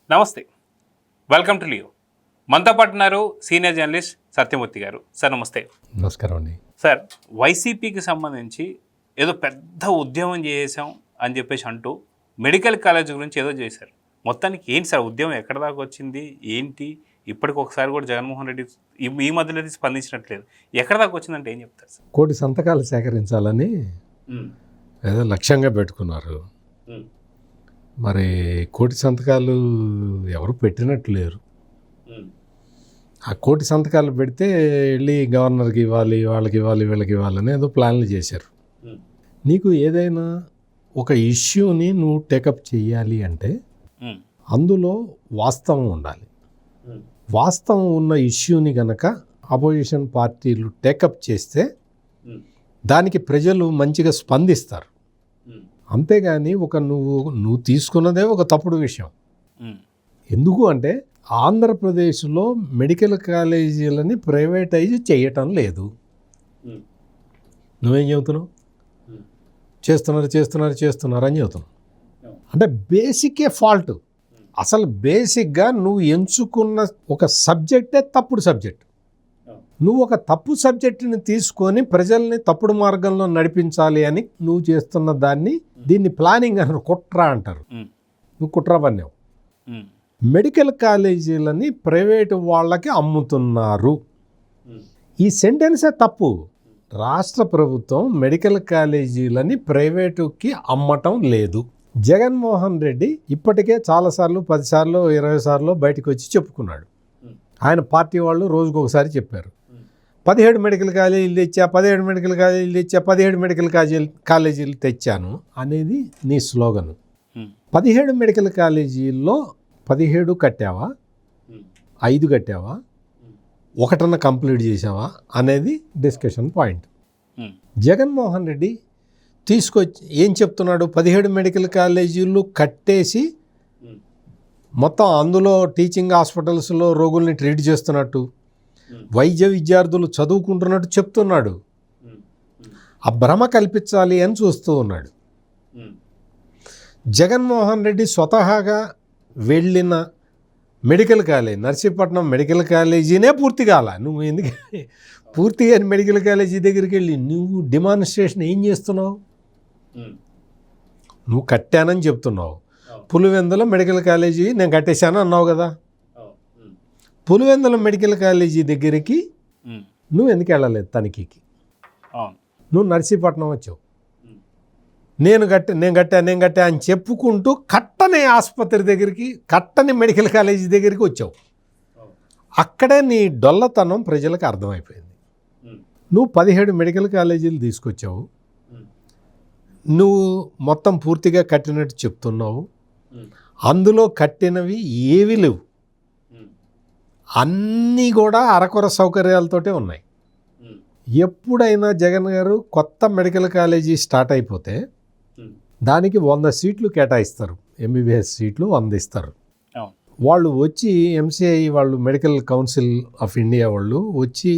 నమస్తే, welcome to Leo. మనతో పాటు ఉన్నారు సీనియర్ జర్నలిస్ట్ సత్యమూర్తి గారు. సార్ నమస్తే. నమస్కారం అండి. సార్, వైసీపీకి సంబంధించి ఏదో పెద్ద ఉద్యమం చేసాం అని చెప్పేసి అంటూ మెడికల్ కాలేజ్ గురించి ఏదో చేశారు. మొత్తానికి ఏంటి సార్ ఉద్యమం, ఎక్కడ దాకా వచ్చింది, ఏంటి? ఇప్పటికి ఒకసారి కూడా జగన్మోహన్ రెడ్డి ఈ మధ్యలో అయితే స్పందించినట్లేదు. ఎక్కడ దాకా వచ్చిందంటే ఏం చెప్తారు సార్? 1,000,000 సంతకాలు సేకరించాలని ఏదో లక్ష్యంగా పెట్టుకున్నారు. మరి 1,000,000 సంతకాలు ఎవరు పెట్టినట్టు లేరు. ఆ 1,000,000 సంతకాలు పెడితే వెళ్ళి గవర్నర్కి ఇవ్వాలి, వాళ్ళకి ఇవ్వాలి, వీళ్ళకి ఇవ్వాలని ఏదో ప్లాన్లు చేశారు. నీకు ఏదైనా ఒక ఇష్యూని నువ్వు టేకప్ చేయాలి అంటే అందులో వాస్తవం ఉండాలి. వాస్తవం ఉన్న ఇష్యూని గనక అపోజిషన్ పార్టీలు టేకప్ చేస్తే దానికి ప్రజలు మంచిగా స్పందిస్తారు. అంతేగాని నువ్వు తీసుకున్నదే ఒక తప్పుడు విషయం. ఎందుకు అంటే ఆంధ్రప్రదేశ్లో మెడికల్ కాలేజీలని ప్రైవేటైజ్ చేయటం లేదు. నువ్వేం చెబుతున్నావు? చేస్తున్నారు అని చెబుతున్నావు. అంటే బేసికే ఫాల్ట్. అసలు బేసిక్గా నువ్వు ఎంచుకున్న ఒక సబ్జెక్టే తప్పుడు సబ్జెక్ట్. నువ్వు ఒక తప్పు సబ్జెక్టుని తీసుకొని ప్రజల్ని తప్పుడు మార్గంలో నడిపించాలి అని నువ్వు చేస్తున్న దీన్ని ప్లానింగ్ అని కుట్ర అంటారు. నువ్వు కుట్ర పన్నావు. మెడికల్ కాలేజీలని ప్రైవేటు వాళ్ళకి అమ్ముతున్నారు. ఈ సెంటెన్సే తప్పు. రాష్ట్ర ప్రభుత్వం మెడికల్ కాలేజీలని ప్రైవేటుకి అమ్మటం లేదు. జగన్మోహన్ రెడ్డి ఇప్పటికే చాలాసార్లు 10 సార్లు 20 సార్లు బయటకు వచ్చి చెప్పుకున్నాడు. ఆయన పార్టీ వాళ్ళు రోజుకొకసారి చెప్పారు, 17 మెడికల్ కాలేజీలు తెచ్చా, 17 మెడికల్ కాలేజీలు తెచ్చా, 17 మెడికల్ కాలేజీలు తెచ్చాను అనేది నీ స్లోగన్. 17 మెడికల్ కాలేజీల్లో 17 కట్టావా, 5 కట్టావా, ఒకటన్నా కంప్లీట్ చేసావా అనేది డిస్కషన్ పాయింట్. జగన్మోహన్ రెడ్డి తీసుకొచ్చి ఏం చెప్తున్నాడు? 17 మెడికల్ కాలేజీలు కట్టేసి మొత్తం అందులో టీచింగ్ హాస్పిటల్స్లో రోగుల్ని ట్రీట్ చేస్తున్నట్టు, వైద్య విద్యార్థులు చదువుకుంటున్నట్టు చెప్తున్నాడు. ఆ భ్రమ కల్పించాలి అని చూస్తూ ఉన్నాడు. జగన్మోహన్ రెడ్డి స్వతహాగా వెళ్ళిన మెడికల్ కాలేజ్ నర్సీపట్నం మెడికల్ కాలేజీనే పూర్తి కాల. నువ్వు ఎందుకంటే పూర్తిగా మెడికల్ కాలేజీ దగ్గరికి వెళ్ళి నువ్వు డిమాన్స్ట్రేషన్ ఏం చేస్తున్నావు? నువ్వు కట్టానని చెప్తున్నావు. పులివెందుల మెడికల్ కాలేజీ నేను కట్టేశాను అన్నావు కదా. పులివెందుల మెడికల్ కాలేజీ దగ్గరికి నువ్వు ఎందుకు వెళ్ళలేదు తనిఖీకి? నువ్వు నర్సీపట్నం వచ్చావు. నేను కట్టా అని చెప్పుకుంటూ కట్టని ఆసుపత్రి దగ్గరికి, కట్టని మెడికల్ కాలేజీ దగ్గరికి వచ్చావు. అక్కడే నీ డొల్లతనం ప్రజలకు అర్థమైపోయింది. నువ్వు 17 మెడికల్ కాలేజీలు తీసుకొచ్చావు. నువ్వు మొత్తం పూర్తిగా కట్టినట్టు చెప్తున్నావు. అందులో కట్టినవి ఏవి లేవు. అన్నీ కూడా అరకొర సౌకర్యాలతోటే ఉన్నాయి. ఎప్పుడైనా జగన్ గారు కొత్త మెడికల్ కాలేజీ స్టార్ట్ అయిపోతే దానికి 100 సీట్లు కేటాయిస్తారు. ఎంబీబీఎస్ సీట్లు 100 ఇస్తారు. వాళ్ళు వచ్చి ఎంసీఐ వాళ్ళు మెడికల్ కౌన్సిల్ ఆఫ్ ఇండియా వాళ్ళు వచ్చి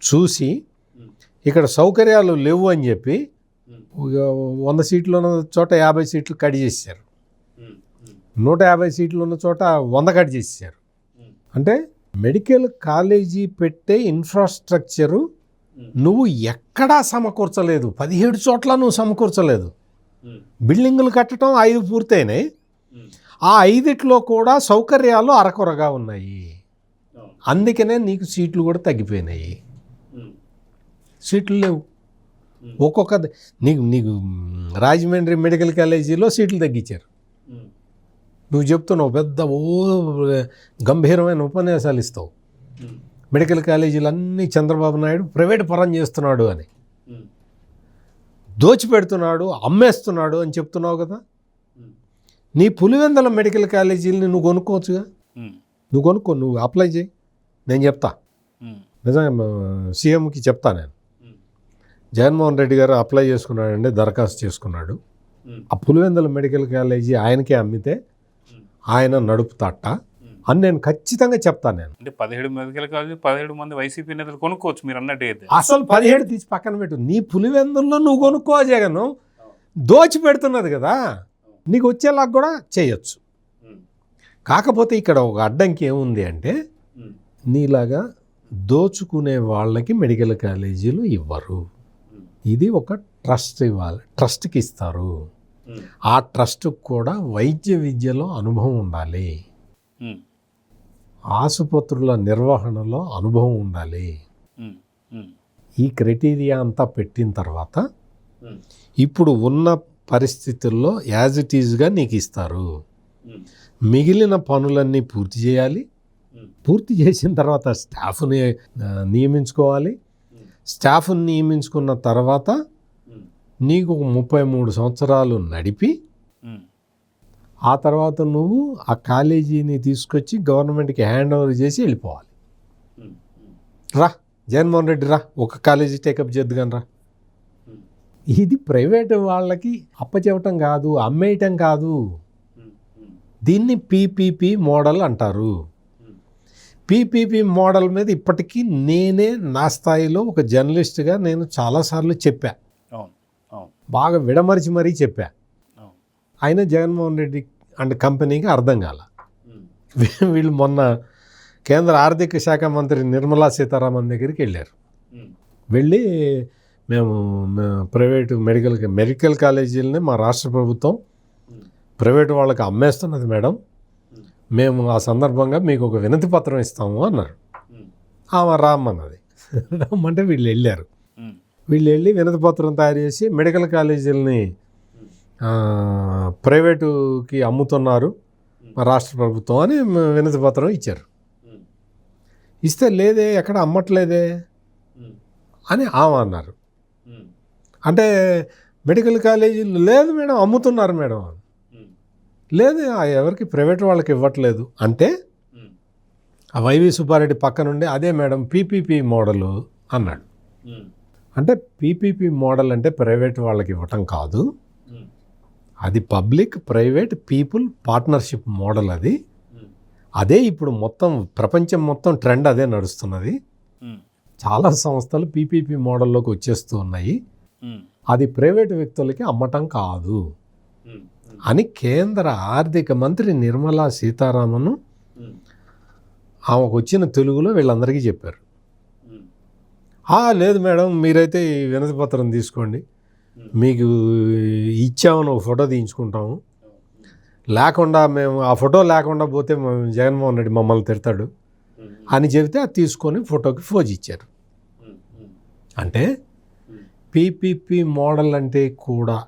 చూసి ఇక్కడ సౌకర్యాలు లేవు అని చెప్పి 100 సీట్లు ఉన్న చోట 50 సీట్లు కట్ చేశారు. 150 సీట్లు ఉన్న చోట 100 కట్ చేశారు. అంటే మెడికల్ కాలేజీ పెట్టే ఇన్ఫ్రాస్ట్రక్చరు నువ్వు ఎక్కడా సమకూర్చలేదు. 17 చోట్ల నువ్వు సమకూర్చలేదు. బిల్డింగులు కట్టడం 5 పూర్తయినాయి. ఆ 5లో కూడా సౌకర్యాలు అరకొరగా ఉన్నాయి. అందుకనే నీకు సీట్లు కూడా తగ్గిపోయినాయి. సీట్లు లేవు. ఒక్కొక్క నీకు రాజమండ్రి మెడికల్ కాలేజీలో సీట్లు తగ్గించారు. నువ్వు చెప్తున్నావు పెద్ద గంభీరమైన ఉపన్యాసాలు ఇస్తావు. మెడికల్ కాలేజీలు అన్నీ చంద్రబాబు నాయుడు ప్రైవేట్ పరం చేస్తున్నాడు అని, దోచిపెడుతున్నాడు, అమ్మేస్తున్నాడు అని చెప్తున్నావు కదా. నీ పులివెందుల మెడికల్ కాలేజీలని నువ్వు కొనుక్కోవచ్చుగా. నువ్వు కొనుక్కో, నువ్వు అప్లై చేయి, నేను చెప్తా. నిజంగా సీఎంకి చెప్తా నేను. జగన్మోహన్ రెడ్డి గారు అప్లై చేసుకున్నాడండి, దరఖాస్తు చేసుకున్నాడు. ఆ పులివెందుల మెడికల్ కాలేజీ ఆయనకే అమ్మితే ఆయన నడుపుతాట అని నేను ఖచ్చితంగా చెప్తాను. నేను అంటే 17 మెడికల్ కాలేజీ 17 మంది వైసీపీ నేతలు కొనుక్కోవచ్చు మీరు అన్నట్టు అయితే. అసలు 17 తీసి పక్కన పెట్టు. నీ పులివెందుల్లో నువ్వు కొనుక్కో. జగన్ దోచి పెడుతున్నది కదా, నీకు వచ్చేలాగా కూడా చేయొచ్చు. కాకపోతే ఇక్కడ ఒక అడ్డంకి ఏముంది అంటే నీలాగా దోచుకునే వాళ్ళకి మెడికల్ కాలేజీలు ఇవ్వరు. ఇది ఒక ట్రస్ట్ ఇవ్వాలి, ట్రస్ట్కి ఇస్తారు. ఆ ట్రస్ట్కి కూడా వైద్య విద్యలో అనుభవం ఉండాలి, ఆసుపత్రుల నిర్వహణలో అనుభవం ఉండాలి. ఈ క్రైటీరియా అంతా పెట్టిన తర్వాత ఇప్పుడు ఉన్న పరిస్థితుల్లో యాజ్ ఇట్ ఈజ్గా నీకు ఇస్తారు. మిగిలిన పనులన్నీ పూర్తి చేయాలి. పూర్తి చేసిన తర్వాత స్టాఫ్ని నియమించుకోవాలి. స్టాఫ్ని నియమించుకున్న తర్వాత నీకు 33 సంవత్సరాలు నడిపి ఆ తర్వాత నువ్వు ఆ కాలేజీని తీసుకొచ్చి గవర్నమెంట్కి హ్యాండ్ ఓవర్ చేసి వెళ్ళిపోవాలి. రా జగన్మోహన్ రెడ్డి రా, ఒక కాలేజీ టేకప్ చేద్దుగాని రా. ఇది ప్రైవేట్ వాళ్ళకి అప్పచెప్పటం కాదు, అమ్మేయటం కాదు. దీన్ని పీపీపీ మోడల్ అంటారు. పీపీపీ మోడల్ మీద ఇప్పటికీ నేనే నా స్థాయిలో ఒక జర్నలిస్ట్గా నేను చాలాసార్లు చెప్పా, బాగా విడమరిచి మరీ చెప్పా. అయినా జగన్మోహన్ రెడ్డి అండ్ కంపెనీకి అర్థం కాల. వీళ్ళు మొన్న కేంద్ర ఆర్థిక శాఖ మంత్రి నిర్మలా సీతారామన్ దగ్గరికి వెళ్ళారు. వెళ్ళి మేము ప్రైవేటు మెడికల్ కాలేజీలని మా రాష్ట్ర ప్రభుత్వం ప్రైవేటు వాళ్ళకి అమ్మేస్తున్నది మేడం, మేము ఆ సందర్భంగా మీకు ఒక వినతి పత్రం ఇస్తాము అన్నారు. ఆమె రామ్మన్నది. రమ్మంటే వీళ్ళు వెళ్ళారు. వీళ్ళు వెళ్ళి వినతి పత్రం తయారు చేసి మెడికల్ కాలేజీలని ప్రైవేటుకి అమ్ముతున్నారు మా రాష్ట్ర ప్రభుత్వం అని వినతి పత్రం ఇచ్చారు. ఇస్తే లేదే, ఎక్కడ అమ్మట్లేదే అని ఆమె అన్నారు. అంటే మెడికల్ కాలేజీలు లేదు మేడం, అమ్ముతున్నారు మేడం. లేదు, ఎవరికి ప్రైవేట్ వాళ్ళకి ఇవ్వట్లేదు అంటే ఆ వైవి సుబ్బారెడ్డి పక్క నుండి అదే మేడం పీపీపీ మోడలు అన్నాడు. అంటే పీపీపీ మోడల్ అంటే ప్రైవేట్ వాళ్ళకి ఇవ్వటం కాదు, అది public private people partnership model. అదే ఇప్పుడు మొత్తం ప్రపంచం మొత్తం ట్రెండ్ అదే నడుస్తున్నది. చాలా సంస్థలు పీపీపీ మోడల్లోకి వచ్చేస్తూ ఉన్నాయి. అది ప్రైవేటు వ్యక్తులకి అమ్మటం కాదు అని కేంద్ర ఆర్థిక మంత్రి నిర్మలా సీతారామన్ ఆమెకు వచ్చిన తెలుగులో వీళ్ళందరికీ చెప్పారు. లేదు మేడం, మీరైతే ఈ వినతి పత్రం తీసుకోండి, మీకు ఇచ్చామని ఒక ఫోటో తీయించుకుంటాము, లేకుండా మేము ఆ ఫోటో లేకుండా పోతే జగన్మోహన్ రెడ్డి మమ్మల్ని తిడతాడు అని చెబితే అది తీసుకొని ఫోటోకి ఫోజ్ ఇచ్చారు. అంటే పీపీపీ మోడల్ అంటే కూడా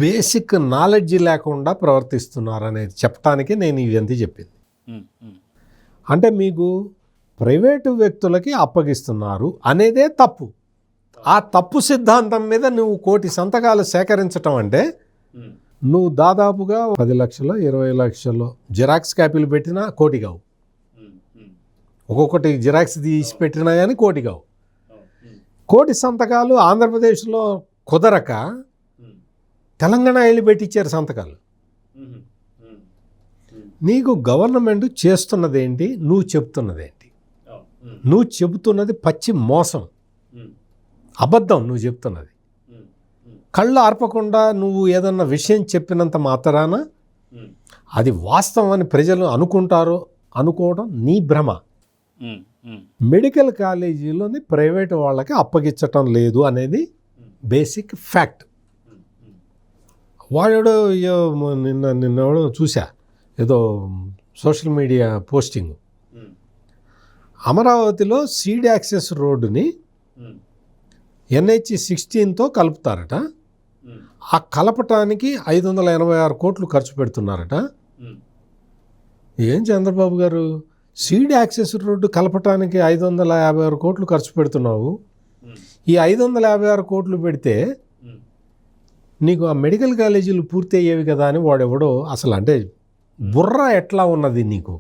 బేసిక్ నాలెడ్జ్ లేకుండా ప్రవర్తిస్తున్నారు అనేది చెప్పడానికి నేను ఇదంతా చెప్పింది. అంటే మీకు ప్రైవేటు వ్యక్తులకి అప్పగిస్తున్నారు అనేదే తప్పు. ఆ తప్పు సిద్ధాంతం మీద నువ్వు 1 కోటి సంతకాలు సేకరించటం అంటే నువ్వు దాదాపుగా 10 లక్షలు 20 లక్షలు జిరాక్స్ కాపీలు పెట్టినా 1 కోటి కావు. ఒక్కొక్కటి జిరాక్స్ తీసి పెట్టినా కానీ 1 కోటి కావు. 1 కోటి సంతకాలు ఆంధ్రప్రదేశ్లో కుదరక తెలంగాణ వెళ్ళి పెట్టించారు సంతకాలు. నీకు గవర్నమెంట్ చేస్తున్నదేంటి, నువ్వు చెప్తున్నదేంటి? నువ్వు చెబుతున్నది పచ్చి మోసం, అబద్ధం. నువ్వు చెప్తున్నది కళ్ళు ఆర్పకుండా నువ్వు ఏదన్నా విషయం చెప్పినంత మాత్రాన అది వాస్తవం అని ప్రజలు అనుకోవడం నీ భ్రమ. మెడికల్ కాలేజీలోని ప్రైవేట్ వాళ్ళకి అప్పగించటం లేదు అనేది బేసిక్ ఫ్యాక్ట్. వాడేడో నిన్నెవడో చూసా, ఏదో సోషల్ మీడియా పోస్టింగ్, అమరావతిలో సీడ్ యాక్సెస్ రోడ్డుని NH-16తో కలుపుతారట. ఆ కలపటానికి 586 కోట్లు ఖర్చు పెడుతున్నారట. ఏం చంద్రబాబు గారు, సీడ్ యాక్సెస్ రోడ్డు కలపటానికి 556 కోట్లు ఖర్చు పెడుతున్నావు. ఈ 556 కోట్లు పెడితే నీకు ఆ మెడికల్ కాలేజీలు పూర్తి అయ్యేవి కదా అని వాడెవడో అసలు, అంటే బుర్ర ఎట్లా ఉన్నది నీకు?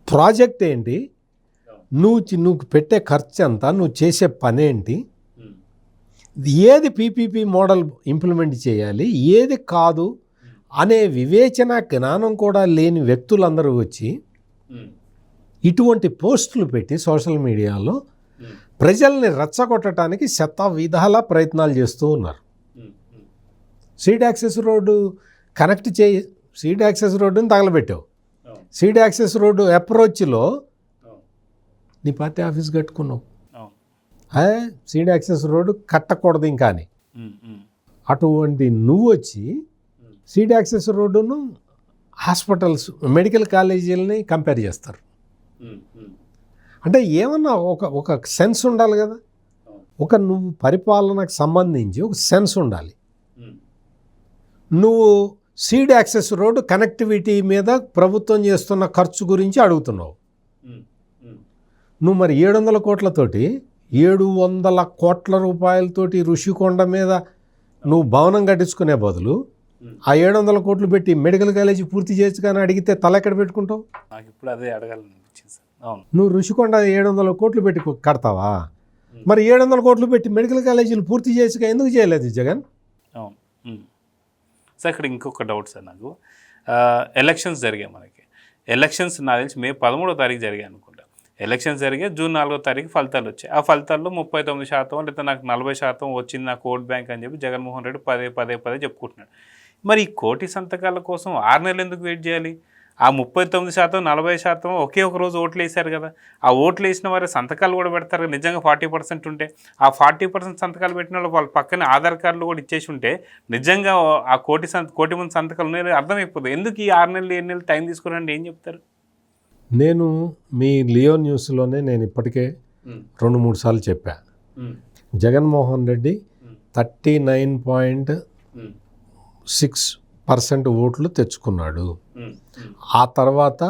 ప్రాజెక్ట్ ఏంటి, నువ్వు పెట్టే ఖర్చు ఎంత, నువ్వు చేసే పని ఏంటి, ఏది పీపీపీ మోడల్ ఇంప్లిమెంట్ చేయాలి, ఏది కాదు అనే వివేచన జ్ఞానం కూడా లేని వ్యక్తులందరూ వచ్చి ఇటువంటి పోస్టులు పెట్టి సోషల్ మీడియాలో ప్రజల్ని రెచ్చగొట్టడానికి శతవిధాల ప్రయత్నాలు చేస్తూ ఉన్నారు. Seed access road connect seed access రోడ్డుని తగలబెట్టావు, సీడ్ యాక్సెస్ రోడ్డు అప్రోచ్లో అవును. నీ పార్టీ ఆఫీస్ కట్టుకున్నావు. అవును. సీడ్ యాక్సెస్ రోడ్డు కట్టకూడదు ఇంకా అని. ఉమ్, ఉమ్, అటువంటి నువ్వు వచ్చి సీడ్ యాక్సెస్ రోడ్డును హాస్పిటల్స్ మెడికల్ కాలేజీలని కంపేర్ చేస్తారు. ఉమ్, ఉమ్, అంటే ఏమన్నా ఒక సెన్స్ ఉండాలి కదా. ఒక నువ్వు పరిపాలనకు సంబంధించి ఒక సెన్స్ ఉండాలి. ఉమ్, నువ్వు సీడ్ యాక్సెస్ రోడ్డు కనెక్టివిటీ మీద ప్రభుత్వం చేస్తున్న ఖర్చు గురించి అడుగుతున్నావు. ఉమ్, ఉమ్, నువ్వు మరి 700 కోట్లతోటి 700 కోట్ల రూపాయలతోటి ఋషికొండ మీద నువ్వు భవనం కట్టించుకునే బదులు ఆ 700 కోట్లు పెట్టి మెడికల్ కాలేజీ పూర్తి చేయొచ్చు కానీ అడిగితే తల ఎక్కడ పెట్టుకుంటావు? నాకు ఇప్పుడు అదే అడగాలనిపించింది సార్. అవును. నువ్వు ఋషికొండ 700 కోట్లు పెట్టి కడతావా? మరి 700 కోట్లు పెట్టి మెడికల్ కాలేజీలు పూర్తి చేయొచ్చుగా ఎందుకు చేయలేదు జగన్? అవును. ఉమ్. సార్ ఇక్కడ ఇంకొక డౌట్ సార్ నాకు. ఎలక్షన్స్ జరిగాయి మనకి. ఎలక్షన్స్ నాకు తెలిసి మే 13వ తారీఖు జరిగాయి అనుకుంటా. ఎలక్షన్స్ జరిగాయి జూన్ 4వ తారీఖు ఫలితాలు వచ్చాయి. ఆ ఫలితాల్లో 39% లేదా నాకు 40% వచ్చింది నాకు ఓట్ బ్యాంక్ అని చెప్పి జగన్మోహన్ రెడ్డి పదే చెప్పుకుంటున్నాడు. మరి ఈ కోటి సంతకాల కోసం 6 నెలలు ఎందుకు వెయిట్ చేయాలి? ఆ 39% 40% ఒకే ఒక రోజు ఓట్లు వేశారు కదా. ఆ ఓట్లు వేసిన వారి సంతకాలు కూడా పెడతారు కదా. నిజంగా 40% ఉంటే ఆ 40% సంతకాలు పెట్టిన వాళ్ళు వాళ్ళ పక్కన ఆధార్ కార్డులు కూడా ఇచ్చేసి ఉంటే నిజంగా ఆ కోటి మంది సంతకాలు ఉన్నాయి అర్థమైపోతుంది. ఎందుకు ఈ 6 నెలలు 7 నెలలు టైం తీసుకురండి ఏం చెప్తారు? నేను మీ లియో న్యూస్లోనే నేను ఇప్పటికే 2-3 సార్లు చెప్పా. జగన్మోహన్ రెడ్డి 39.6% ఓట్లు తెచ్చుకున్నాడు. ఆ తర్వాత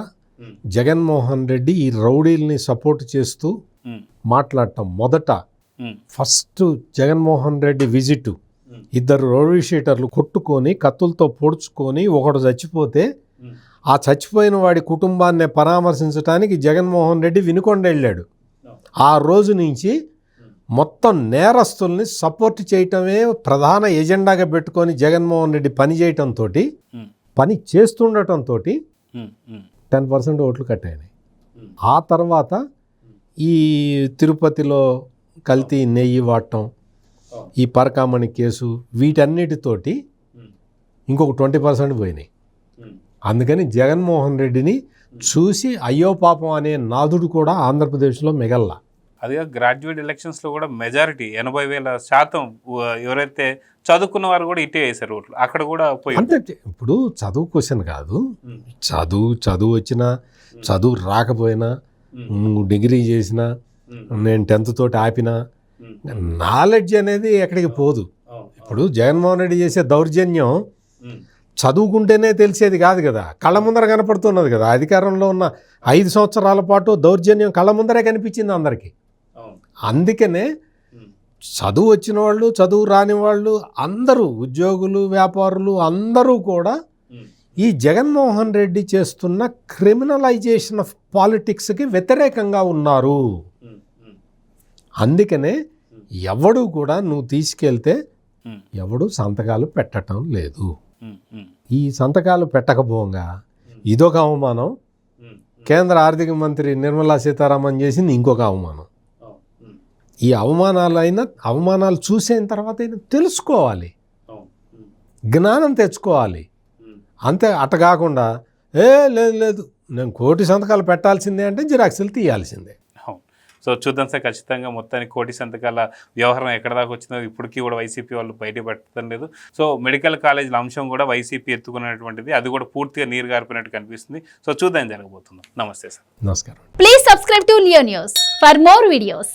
జగన్మోహన్ రెడ్డి ఈ రౌడీల్ని సపోర్ట్ చేస్తూ మాట్లాడటం మొదట first Jaganmohan Reddy visit 2 rowdy షీటర్లు కొట్టుకొని కత్తులతో పొడుచుకొని ఒకడు చచ్చిపోతే ఆ చచ్చిపోయిన వాడి కుటుంబాన్ని పరామర్శించడానికి జగన్మోహన్ రెడ్డి వినుకొండ వెళ్ళాడు. ఆ రోజు నుంచి మొత్తం నేరస్తుల్ని సపోర్ట్ చేయటమే ప్రధాన ఎజెండాగా పెట్టుకొని జగన్మోహన్ రెడ్డి పని చేయటంతో పని చేస్తుండటంతో 10% ఓట్లు కట్టాయి. ఆ తర్వాత ఈ తిరుపతిలో కల్తీ నెయ్యి వాడటం, ఈ పరకామణి కేసు, వీటన్నిటితోటి ఇంకొక 20% పోయినాయి. అందుకని జగన్మోహన్ రెడ్డిని చూసి అయ్యో పాపం అనే నాదుడు కూడా ఆంధ్రప్రదేశ్లో మిగల్లా. అదిగా గ్రాడ్యుయేట్ ఎలక్షన్స్లో కూడా మెజారిటీ 80,000% ఎవరైతే చదువుకున్న వారు కూడా ఇటే వేశారు ఓట్లు. అక్కడ కూడా పోయి అంటే ఇప్పుడు చదువు క్వశ్చన్ కాదు. చదువు వచ్చినా చదువు రాకపోయినా నువ్వు డిగ్రీ చేసినా నేను 10th తోటి ఆపినా నాలెడ్జ్ అనేది ఎక్కడికి పోదు. ఇప్పుడు జగన్మోహన్ రెడ్డి చేసే దౌర్జన్యం చదువుకుంటేనే తెలిసేది కాదు కదా, కళ్ళ ముందర కనపడుతున్నది కదా. అధికారంలో ఉన్న 5 సంవత్సరాల పాటు దౌర్జన్యం కళ్ళ ముందరే కనిపించింది అందరికీ. అందుకనే చదువు వచ్చిన వాళ్ళు చదువు రాని వాళ్ళు అందరూ ఉద్యోగులు వ్యాపారులు అందరూ కూడా ఈ జగన్మోహన్ రెడ్డి చేస్తున్న క్రిమినలైజేషన్ ఆఫ్ పాలిటిక్స్కి వ్యతిరేకంగా ఉన్నారు. అందుకనే ఎవడు కూడా నువ్వు తీసుకెళ్తే ఎవడు సంతకాలు పెట్టడం లేదు. ఈ సంతకాలు పెట్టకపోగా ఇదొక అవమానం, కేంద్ర ఆర్థిక మంత్రి నిర్మలా సీతారామన్ చేసింది ఇంకొక అవమానం. ఈ అవమానాలు చూసిన తర్వాత అయినా తెలుసుకోవాలి, జ్ఞానం తెచ్చుకోవాలి. అంతే అట్ట కాకుండా లేదు నేను కోటి సంతకాలు పెట్టాల్సిందే అంటే జిరాక్సులు తీయాల్సిందే. సో చూద్దాం సార్, ఖచ్చితంగా మొత్తానికి కోటి సంతకాల వ్యవహారం ఎక్కడ దాకా వచ్చిందో ఇప్పటికీ కూడా వైసీపీ వాళ్ళు బయట పెట్టడం లేదు. సో మెడికల్ కాలేజీల అంశం కూడా వైసీపీ ఎత్తుకున్నటువంటిది, అది కూడా పూర్తిగా నీరు గారిపోయినట్టు కనిపిస్తుంది. సో చూద్దాం జరగబోతుంది. నమస్తే సార్. నమస్కారం. Please subscribe to Leo news for more videos.